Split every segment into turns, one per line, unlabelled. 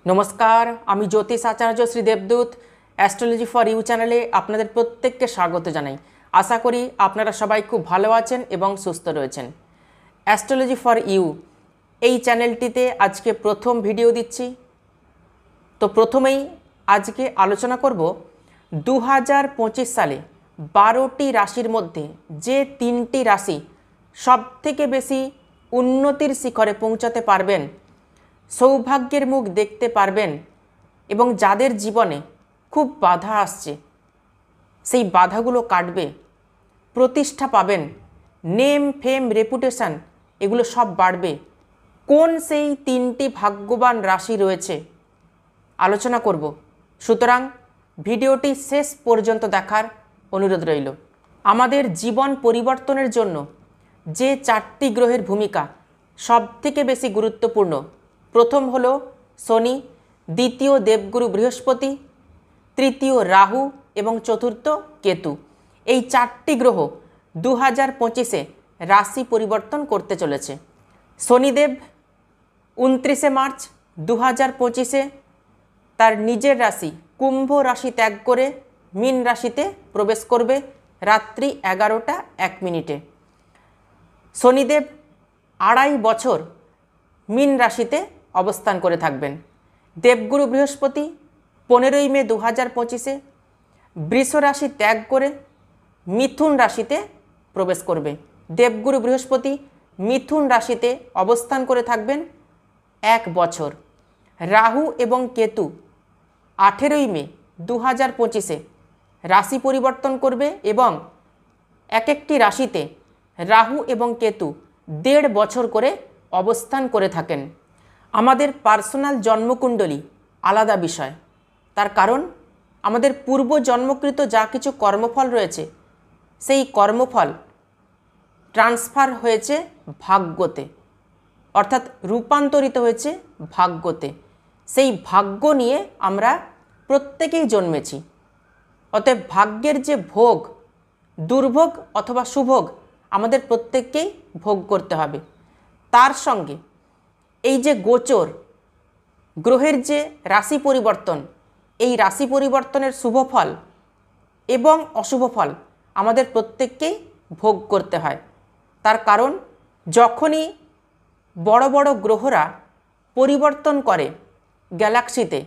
নমস্কার, আমি জ্যোতিষ আচার্য শ্রী দেবদূত astrology for you চ্যানেলে আপনাদের প্রত্যেককে স্বাগত জানাই। আশা করি আপনারা সবাই খুব ভালো আছেন এবং সুস্থ রয়েছেন। অ্যাস্ট্রোলজি ফর ইউ এই চ্যানেলটিতে আজকে প্রথম ভিডিও দিচ্ছি। তো প্রথমেই আজকে আলোচনা করব 2025 সালে 12টি রাশির মধ্যে যে 3টি রাশি সবথেকে বেশি উন্নতির শিখরে পৌঁছাতে পারবেন, সৌভাগ্যের মুখ দেখতে পারবেন এবং যাদের জীবনে খুব বাধা আসছে সেই বাধাগুলো কাটবে, প্রতিষ্ঠা পাবেন, নেম ফেম রেপুটেশন এগুলো সব বাড়বে। কোন সেই 3টি ভাগ্যবান রাশি রয়েছে আলোচনা করব। সুতরাং ভিডিওটি শেষ পর্যন্ত দেখার অনুরোধ রইল। আমাদের জীবন পরিবর্তনের জন্য যে 4টি গ্রহের ভূমিকা সবথেকে বেশি গুরুত্বপূর্ণ, প্রথম হলো শনি, দ্বিতীয় দেবগুরু বৃহস্পতি, তৃতীয় রাহু এবং চতুর্থ কেতু। এই 4টি গ্রহ 2025-এ রাশি পরিবর্তন করতে চলেছে। শনিদেব 29শে মার্চ 2025-এ তার নিজের রাশি কুম্ভ রাশি ত্যাগ করে মীন রাশিতে প্রবেশ করবে রাত্রি 11টা 1 মিনিটে। শনিদেব 2.5 বছর মীন রাশিতে অবস্থান করে থাকবেন। দেবগুরু বৃহস্পতি 15ই মে 2025-এ বৃষ রাশি ত্যাগ করে মিথুন রাশিতে প্রবেশ করবে। দেবগুরু বৃহস্পতি মিথুন রাশিতে অবস্থান করে থাকবেন 1 বছর। রাহু এবং কেতু 18ই মে 2025-এ রাশি পরিবর্তন করবে এবং এক একটি রাশিতে রাহু এবং কেতু 1.5 বছর করে অবস্থান করে থাকেন। আমাদের পার্সোনাল জন্মকুণ্ডলী আলাদা বিষয়, তার কারণ আমাদের পূর্ব জন্মকৃত যা কিছু কর্মফল রয়েছে সেই কর্মফল ট্রান্সফার হয়েছে ভাগ্যতে, অর্থাৎ রূপান্তরিত হয়েছে ভাগ্যতে। সেই ভাগ্য নিয়ে আমরা প্রত্যেকেই জন্মেছি। অতএব ভাগ্যের যে ভোগ, দুর্ভোগ অথবা সুভোগ আমাদের প্রত্যেককেই ভোগ করতে হবে। তার সঙ্গে এই যে গোচর গ্রহের যে রাশি পরিবর্তন, এই রাশি পরিবর্তনের শুভ ফল এবং অশুভ ফল আমাদের প্রত্যেককেই ভোগ করতে হয়। তার কারণ যখনই বড় বড় গ্রহরা পরিবর্তন করে গ্যালাক্সিতে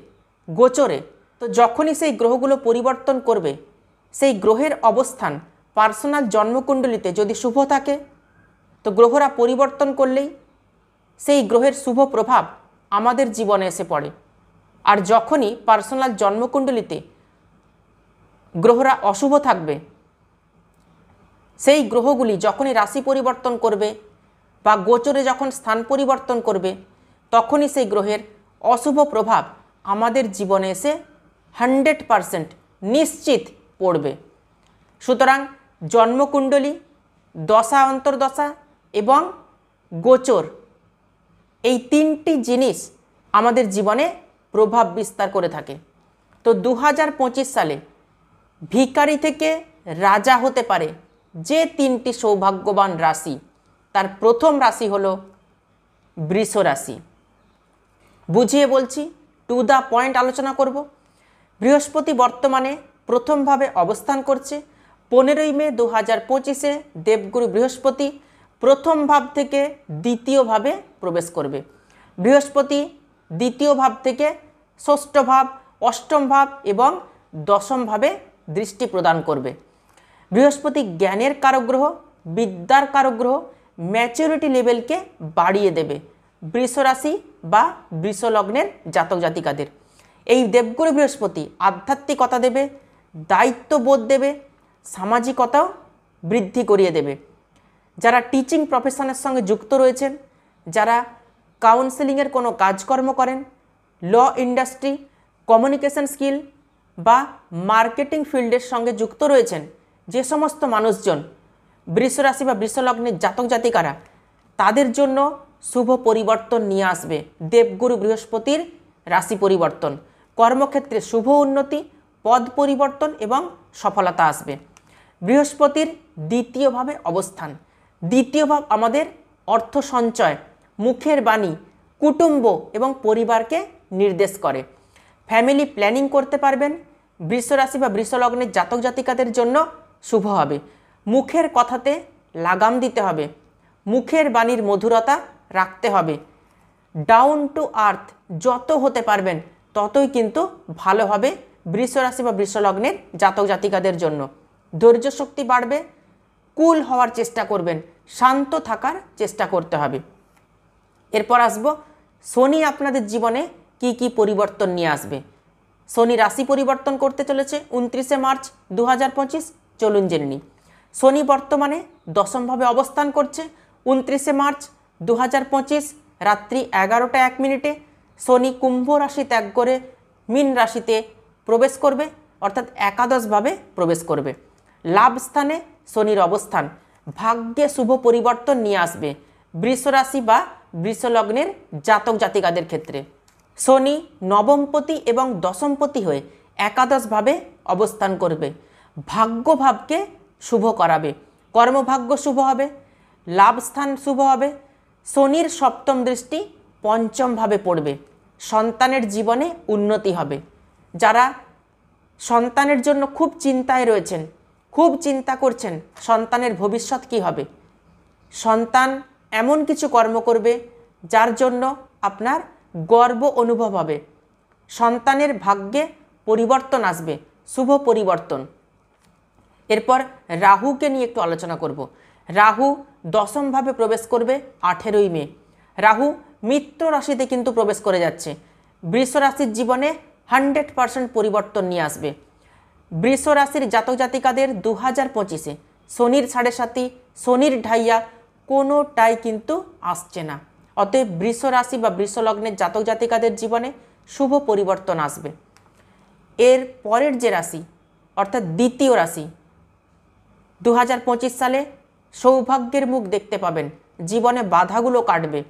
গোচরে, তো যখনই সেই গ্রহগুলো পরিবর্তন করবে সেই গ্রহের অবস্থান পার্সোনাল জন্মকুণ্ডলিতে যদি শুভ থাকে তো গ্রহরা পরিবর্তন করলেই সেই গ্রহের শুভ প্রভাব আমাদের জীবনে এসে পড়ে। আর যখনই পার্সোনাল জন্মকুণ্ডলিতে গ্রহরা অশুভ থাকবে, সেই গ্রহগুলি যখনই রাশি পরিবর্তন করবে বা গোচরে যখন স্থান পরিবর্তন করবে তখনই সেই গ্রহের অশুভ প্রভাব আমাদের জীবনে এসে 100% নিশ্চিত পড়বে। সুতরাং জন্মকুণ্ডলী, দশা অন্তর্দশা এবং গোচর এই 3টি জিনিস আমাদের জীবনে প্রভাব বিস্তার করে থাকে। তো 2025 সালে ভিখারি থেকে রাজা হতে পারে যে 3টি সৌভাগ্যবান রাশি, তার প্রথম রাশি হলো বৃষ রাশি। বুঝিয়ে বলছি, টু দ্য পয়েন্ট আলোচনা করব। বৃহস্পতি বর্তমানে প্রথমভাবে অবস্থান করছে। 15ই মে 2025-এ দেবগুরু বৃহস্পতি প্রথম ভাব থেকে দ্বিতীয় ভাবে প্রবেশ করবে। বৃহস্পতি দ্বিতীয় ভাব থেকে ষষ্ঠ ভাব, অষ্টম ভাব এবং দশম ভাবে দৃষ্টি প্রদান করবে। বৃহস্পতি জ্ঞানের কারক গ্রহ, বিদ্যার কারক গ্রহ, ম্যাচুরিটি লেভেলকে বাড়িয়ে দেবে বৃষ রাশি বা বৃষ লগ্নের জাতক জাতিকাদের। এই দেবগুরু বৃহস্পতি আধ্যাত্মিকতা দেবে, দায়িত্ববোধ দেবে, সামাজিকতাও বৃদ্ধি করিয়ে দেবে। যারা টিচিং প্রফেশনের সঙ্গে যুক্ত রয়েছেন, যারা কাউন্সেলিংয়ের কোনো কাজকর্ম করেন, ল ইন্ডাস্ট্রি, কমিউনিকেশন স্কিল বা মার্কেটিং ফিল্ডের সঙ্গে যুক্ত রয়েছেন, যে সমস্ত মানুষজন বৃষ রাশি বা বৃষ লগ্নের জাতক জাতিকারা, তাদের জন্য শুভ পরিবর্তন নিয়ে আসবে দেবগুরু বৃহস্পতির রাশি পরিবর্তন। কর্মক্ষেত্রে শুভ উন্নতি, পদ পরিবর্তন এবং সফলতা আসবে। বৃহস্পতির দ্বিতীয়ভাবে অবস্থান, দ্বিতীয় ভাব আমাদের অর্থ সঞ্চয়, মুখের বাণী, কুটুম্ব এবং পরিবারকে নির্দেশ করে। ফ্যামিলি প্ল্যানিং করতে পারবেন। বৃষ রাশি বা বৃষ লগ্নের জাতক জাতিকাদের জন্য শুভ হবে। মুখের কথাতে লাগাম দিতে হবে, মুখের বাণীর মধুরতা রাখতে হবে। ডাউন টু আর্থ যত হতে পারবেন ততই কিন্তু ভালো হবে বৃষ রাশি বা বৃষ লগ্নের জাতক জাতিকাদের জন্য। ধৈর্য শক্তি বাড়বে, কুল হওয়ার চেষ্টা করবেন, শান্ত থাকার চেষ্টা করতে হবে। এরপর আসবো শনি আপনাদের জীবনে কি কি পরিবর্তন নিয়ে আসবে। শনি রাশি পরিবর্তন করতে চলেছে 29শে মার্চ 2025। চলুন জেনে নিই। শনি বর্তমানে দশমভাবে অবস্থান করছে। 29শে মার্চ 2025 রাত্রি 11টা 1 মিনিটে শনি কুম্ভ রাশি ত্যাগ করে মীন রাশিতে প্রবেশ করবে, অর্থাৎ একাদশভাবে প্রবেশ করবে। লাভ স্থানে শনির অবস্থান ভাগ্যে শুভ পরিবর্তন নিয়ে আসবে বৃষ রাশি বা বৃষ লগ্নের জাতক জাতিকাদের ক্ষেত্রে। শনি নবমপতি এবং দশমপতি হয়ে একাদশভাবে অবস্থান করবে, ভাগ্যভাবকে শুভ করাবে, কর্মভাগ্য শুভ হবে, লাভ স্থান শুভ হবে। শনির সপ্তম দৃষ্টি পঞ্চমভাবে পড়বে, সন্তানের জীবনে উন্নতি হবে। যারা সন্তানের জন্য খুব চিন্তায় রয়েছেন, খুব চিন্তা করছেন সন্তানের ভবিষ্যৎ কি হবে, সন্তান এমন কিছু কর্ম করবে যার জন্য আপনার গর্ব অনুভব হবে, সন্তানের ভাগ্যে পরিবর্তন আসবে, শুভ পরিবর্তন। এরপর রাহুকে নিয়ে একটু আলোচনা করব। রাহু দশমভাবে প্রবেশ করবে 18ই মে। রাহু মিত্র রাশিতে কিন্তু প্রবেশ করে যাচ্ছে, বৃষ রাশির জীবনে 100% পরিবর্তন নিয়ে আসবে। বৃষ রাশির জাতক জাতিকাদের 2025-এ শনির 7.5, শনির ঢাইয়া কোনোটাই কিন্তু আসছে না। অতএব বৃষ রাশি বা বৃষ লগ্নের জাতক জাতিকাদের জীবনে শুভ পরিবর্তন আসবে। এর পরের যে রাশি অর্থাৎ দ্বিতীয় রাশি, 2025 সালে সৌভাগ্যের মুখ দেখতে পাবেন, জীবনে বাধাগুলো কাটবে,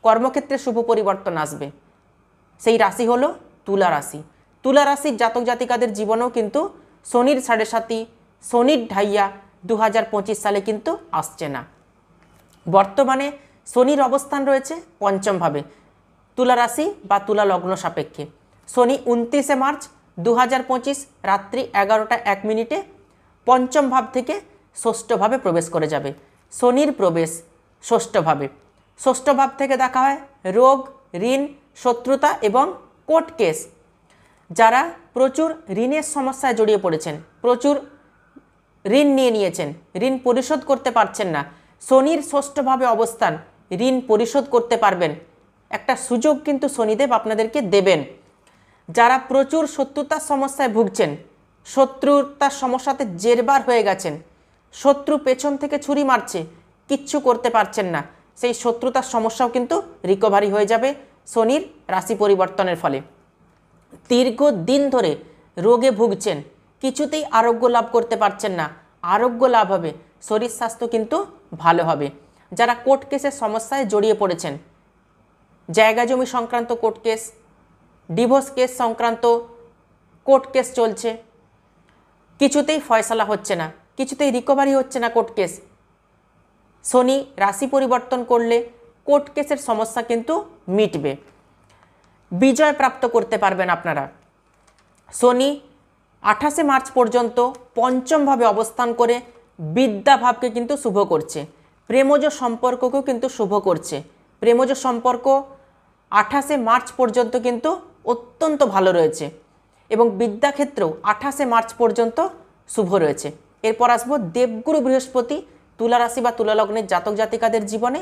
কর্মক্ষেত্রে শুভ পরিবর্তন আসবে। সেই রাশি হলো তুলা রাশি। তুলা রাশির জাতক জাতিকাদের জীবনেও কিন্তু শনির 7.5, শনির ঢাইয়া 2025 সালে কিন্তু আসছে না। বর্তমানে শনির অবস্থান রয়েছে পঞ্চমভাবে তুলা রাশি বা তুলা লগ্ন সাপেক্ষে। শনি 29শে মার্চ 2025 রাত্রি 11টা 1 মিনিটে পঞ্চম ভাব থেকে ষষ্ঠভাবে প্রবেশ করে যাবে। শনির প্রবেশ ষষ্ঠভাবে, ষষ্ঠ ভাব থেকে দেখা হয় রোগ, ঋণ, শত্রুতা এবং কোর্ট কেস। যারা প্রচুর ঋণের সমস্যায় জড়িয়ে পড়েছেন, প্রচুর ঋণ নিয়ে নিয়েছেন, ঋণ পরিশোধ করতে পারছেন না, শনির ষষ্ঠভাবে অবস্থান ঋণ পরিশোধ করতে পারবেন, একটা সুযোগ কিন্তু শনিদেব আপনাদেরকে দেবেন। যারা প্রচুর শত্রুতার সমস্যায় ভুগছেন, শত্রুতার সমস্যাতে জেরবার হয়ে গেছেন, শত্রু পেছন থেকে ছুরি মারছে, কিচ্ছু করতে পারছেন না, সেই শত্রুতার সমস্যাও কিন্তু রিকভারি হয়ে যাবে শনির রাশি পরিবর্তনের ফলে। দীর্ঘদিন ধরে রোগে ভুগছেন, কিছুতেই আরোগ্য লাভ করতে পারছেন না, আরোগ্য লাভ হবে, শরীর স্বাস্থ্য কিন্তু ভালো হবে। যারা কোর্ট কেসের সমস্যায় জড়িয়ে পড়েছেন, জায়গা জমি সংক্রান্ত কোর্ট কেস, ডিভোর্স কেস সংক্রান্ত কোর্ট কেস চলছে, কিছুতেই ফয়সালা হচ্ছে না, কিছুতেই রিকভারি হচ্ছে না কোর্ট কেস, শনি রাশি পরিবর্তন করলে কোর্ট কেসের সমস্যা কিন্তু মিটবে, বিজয় প্রাপ্ত করতে পারবেন আপনারা। শনি 28শে মার্চ পর্যন্ত পঞ্চমভাবে অবস্থান করে বিদ্যাভাবকে কিন্তু শুভ করছে, প্রেমজ সম্পর্ককেও কিন্তু শুভ করছে। প্রেমজ সম্পর্ক 28শে মার্চ পর্যন্ত কিন্তু অত্যন্ত ভালো রয়েছে এবং বিদ্যাক্ষেত্রেও 28শে মার্চ পর্যন্ত শুভ রয়েছে। এরপর আসবো দেবগুরু বৃহস্পতি তুলা রাশি বা তুলা লগ্নের জাতক জাতিকাদের জীবনে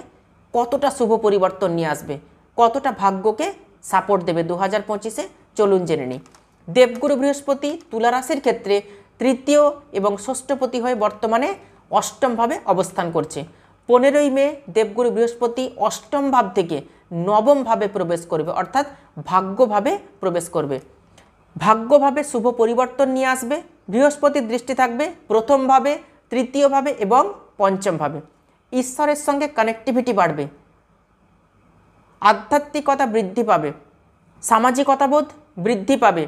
কতটা শুভ পরিবর্তন নিয়ে আসবে, কতটা ভাগ্যকে সাপোর্ট দেবে 2025-এ। চলুন জেনে নিই। দেবগুরু বৃহস্পতি তুলা রাশির ক্ষেত্রে তৃতীয় এবং ষষ্ঠপতি হয়ে বর্তমানে অষ্টমভাবে অবস্থান করছে। 15ই মে দেবগুরু বৃহস্পতি অষ্টম ভাব থেকে নবম ভাবে প্রবেশ করবে, অর্থাৎ ভাগ্যভাবে প্রবেশ করবে। ভাগ্যভাবে শুভ পরিবর্তন নিয়ে আসবে। বৃহস্পতির দৃষ্টি থাকবে প্রথম ভাবে, তৃতীয় ভাবে এবং পঞ্চম ভাবে। ঈশ্বরের সঙ্গে কানেক্টিভিটি বাড়বে, আধ্যাত্মিকতা বৃদ্ধি পাবে, সামাজিকতাবোধ বৃদ্ধি পাবে।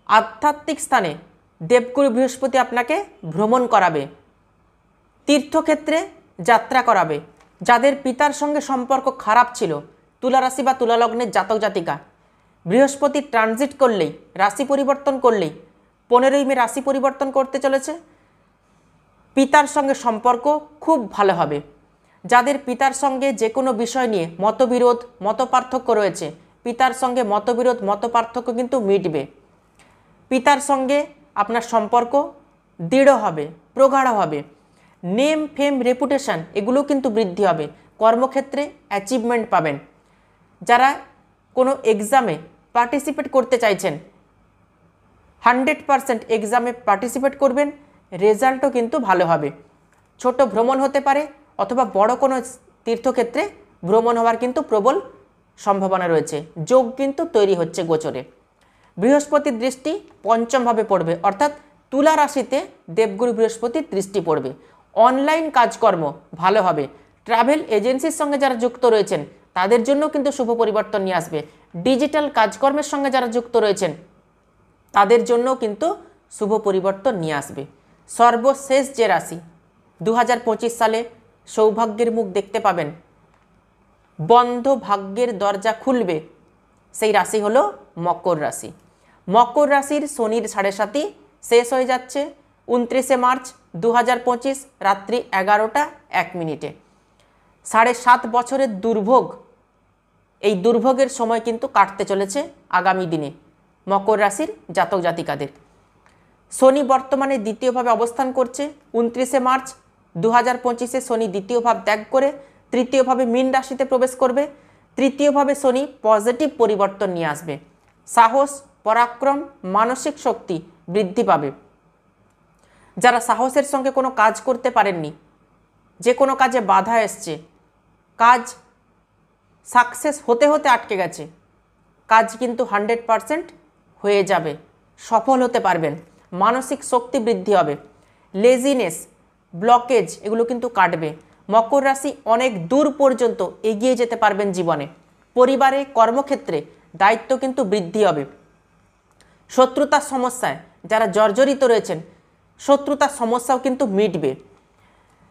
আধ্যাত্মিক স্থানে দেবগুরু বৃহস্পতি আপনাকে ভ্রমণ করাবে, তীর্থক্ষেত্রে যাত্রা করাবে। যাদের পিতার সঙ্গে সম্পর্ক খারাপ ছিল, তুলা রাশি বা তুলা লগ্নের জাতক জাতিকা, বৃহস্পতি ট্রানজিট করলেই, রাশি পরিবর্তন করলেই 15ই মে রাশি পরিবর্তন করতে চলেছে। পিতার সঙ্গে সম্পর্ক খুব ভালো হবে। যাদের পিতার সঙ্গে যে কোনো বিষয় নিয়ে মতবিরোধ, মতপার্থক্য রয়েছে, পিতার সঙ্গে মতবিরোধ, মতপার্থক্য কিন্তু মিটবে। পিতার সঙ্গে আপনার সম্পর্ক দৃঢ় হবে, প্রগাঢ় হবে। নেম, ফেম, রেপুটেশন এগুলো কিন্তু বৃদ্ধি হবে। কর্মক্ষেত্রে অ্যাচিভমেন্ট পাবেন। যারা কোনো এক্সামে পার্টিসিপেট করতে চাইছেন 100% এক্সামে পার্টিসিপেট করবেন, রেজাল্টও কিন্তু ভালো হবে। ছোট ভ্রমণ হতে পারে অথবা বড় কোনো তীর্থক্ষেত্রে ভ্রমণ হওয়ার কিন্তু প্রবল সম্ভাবনা রয়েছে। যোগ কিন্তু তৈরি হচ্ছে গোচরে। বৃহস্পতির দৃষ্টি পঞ্চমভাবে পড়বে, অর্থাৎ তুলা রাশিতে দেবগুরু বৃহস্পতির দৃষ্টি পড়বে। অনলাইন কাজকর্ম ভালো হবে। ট্রাভেল এজেন্সির সঙ্গে যারা যুক্ত রয়েছেন তাদের জন্য কিন্তু শুভ পরিবর্তন নিয়ে আসবে। ডিজিটাল কাজকর্মের সঙ্গে যারা যুক্ত রয়েছেন তাদের জন্য কিন্তু শুভ পরিবর্তন নিয়ে আসবে। সর্বশেষ যে রাশি 2025 সালে সৌভাগ্যের মুখ দেখতে পাবেন, বন্ধ ভাগ্যের দরজা খুলবে, সেই রাশি হলো মকর রাশি। মকর রাশির শনির 7.5 শেষ হয়ে যাচ্ছে 29শে মার্চ 2025 রাত্রি 11টা 1 মিনিটে। 7.5 বছরের দুর্ভোগ, এই দুর্ভোগের সময় কিন্তু কাটতে চলেছে আগামী দিনে মকর রাশির জাতক জাতিকাদের। শনি বর্তমানে দ্বিতীয়ভাবে অবস্থান করছে। 29শে মার্চ 2025 শনি দ্বিতীয় ভাব ত্যাগ করে তৃতীয়ভাবে মীন রাশিতে প্রবেশ করবে। তৃতীয়ভাবে শনি পজিটিভ পরিবর্তন নিয়ে আসবে। সাহস, পরাক্রম, মানসিক শক্তি বৃদ্ধি পাবে। যারা সাহসের সঙ্গে কোনো কাজ করতে পারেননি, যে কোনো কাজে বাধা এসছে, কাজ সাকসেস হতে হতে আটকে গেছে, কাজ কিন্তু 100% হয়ে যাবে, সফল হতে পারবেন। মানসিক শক্তি বৃদ্ধি হবে। লেজিনেস, ব্লকেজ এগুলো কিন্তু কাটবে। মকর রাশি অনেক দূর পর্যন্ত এগিয়ে যেতে পারবেন জীবনে। পরিবারে, কর্মক্ষেত্রে দায়িত্ব কিন্তু বৃদ্ধি হবে। শত্রুতার সমস্যায় যারা জর্জরিত রয়েছেন, শত্রুতার সমস্যাও কিন্তু মিটবে।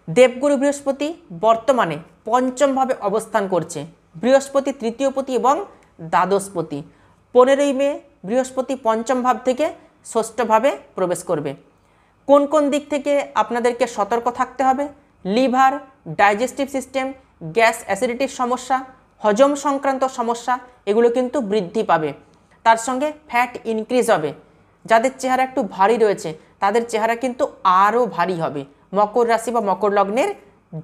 দেবগুরু বৃহস্পতি বর্তমানে পঞ্চমভাবে অবস্থান করছে। বৃহস্পতি তৃতীয়পতি এবং দ্বাদশপতি। 15ই মে বৃহস্পতি পঞ্চম ভাব থেকে ষষ্ঠভাবে প্রবেশ করবে। কোন কোন দিক থেকে আপনাদেরকে সতর্ক থাকতে হবে? লিভার, ডাইজেস্টিভ সিস্টেম, গ্যাস অ্যাসিডিটির সমস্যা, হজম সংক্রান্ত সমস্যা এগুলো কিন্তু বৃদ্ধি পাবে। তার সঙ্গে ফ্যাট ইনক্রিজ হবে। যাদের চেহারা একটু ভারী রয়েছে তাদের চেহারা কিন্তু আরও ভারী হবে, মকর রাশি বা মকর লগ্নের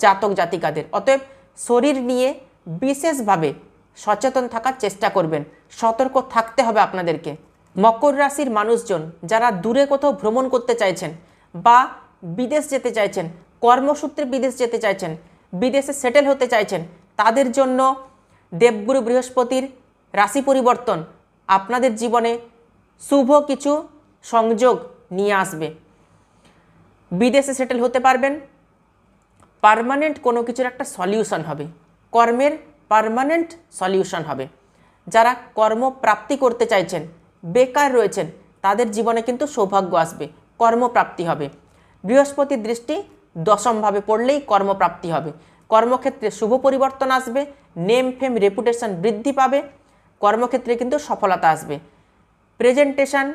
জাতক জাতিকাদের। অতএব শরীর নিয়ে বিশেষভাবে সচেতন থাকার চেষ্টা করবেন, সতর্ক থাকতে হবে আপনাদেরকে। মকর রাশির মানুষজন যারা দূরে কোথাও ভ্রমণ করতে চাইছেন বা বিদেশ যেতে চাইছেন, কর্মসূত্রে বিদেশ যেতে চাইছেন, বিদেশে সেটেল হতে চাইছেন, তাদের জন্য দেবগুরু বৃহস্পতির রাশি পরিবর্তন আপনাদের জীবনে শুভ কিছু সংযোগ নিয়ে আসবে। বিদেশে সেটেল হতে পারবেন, পার্মানেন্ট কোনো কিছুর একটা সলিউশন হবে, কর্মের পার্মানেন্ট সলিউশন হবে। যারা কর্মপ্রাপ্তি করতে চাইছেন, বেকার রয়েছেন, তাদের জীবনে কিন্তু সৌভাগ্য আসবে, কর্মপ্রাপ্তি হবে। বৃহস্পতির দৃষ্টি দশমভাবে পড়লেই কর্মপ্রাপ্তি হবে। কর্মক্ষেত্রে শুভ পরিবর্তন আসবে, নেম, ফেম, রেপুটেশন বৃদ্ধি পাবে, কর্মক্ষেত্রে কিন্তু সফলতা আসবে। প্রেজেন্টেশন,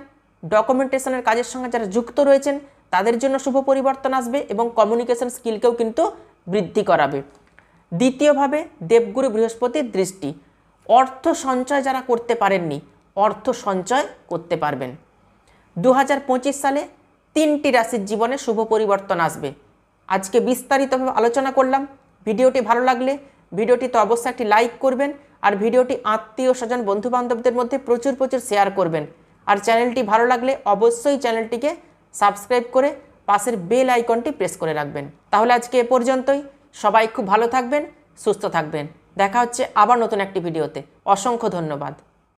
ডকুমেন্টেশনের কাজের সঙ্গে যারা যুক্ত রয়েছেন তাদের জন্য শুভ পরিবর্তন আসবে এবং কমিউনিকেশন স্কিলকেও কিন্তু বৃদ্ধি করাবে। দ্বিতীয়ভাবে দেবগুরু বৃহস্পতির দৃষ্টি, অর্থ সঞ্চয় যারা করতে পারেননি অর্থ সঞ্চয় করতে পারবেন। 2025 সালে 3টি রাশির জীবনে শুভ পরিবর্তন আসবে। আজকে বিস্তারিতভাবে আলোচনা করলাম। ভিডিওটি ভালো লাগলে ভিডিওটিতে অবশ্যই একটি লাইক করবেন আর ভিডিওটি আত্মীয় স্বজন বন্ধুবান্ধবদের মধ্যে প্রচুর শেয়ার করবেন। আর চ্যানেলটি ভালো লাগলে অবশ্যই চ্যানেলটিকে সাবস্ক্রাইব করে পাশের বেল আইকনটি প্রেস করে রাখবেন। তাহলে আজকে এ পর্যন্তই। সবাই খুব ভালো থাকবেন, সুস্থ থাকবেন। দেখা হচ্ছে আবার নতুন একটি ভিডিওতে। অসংখ্য ধন্যবাদ।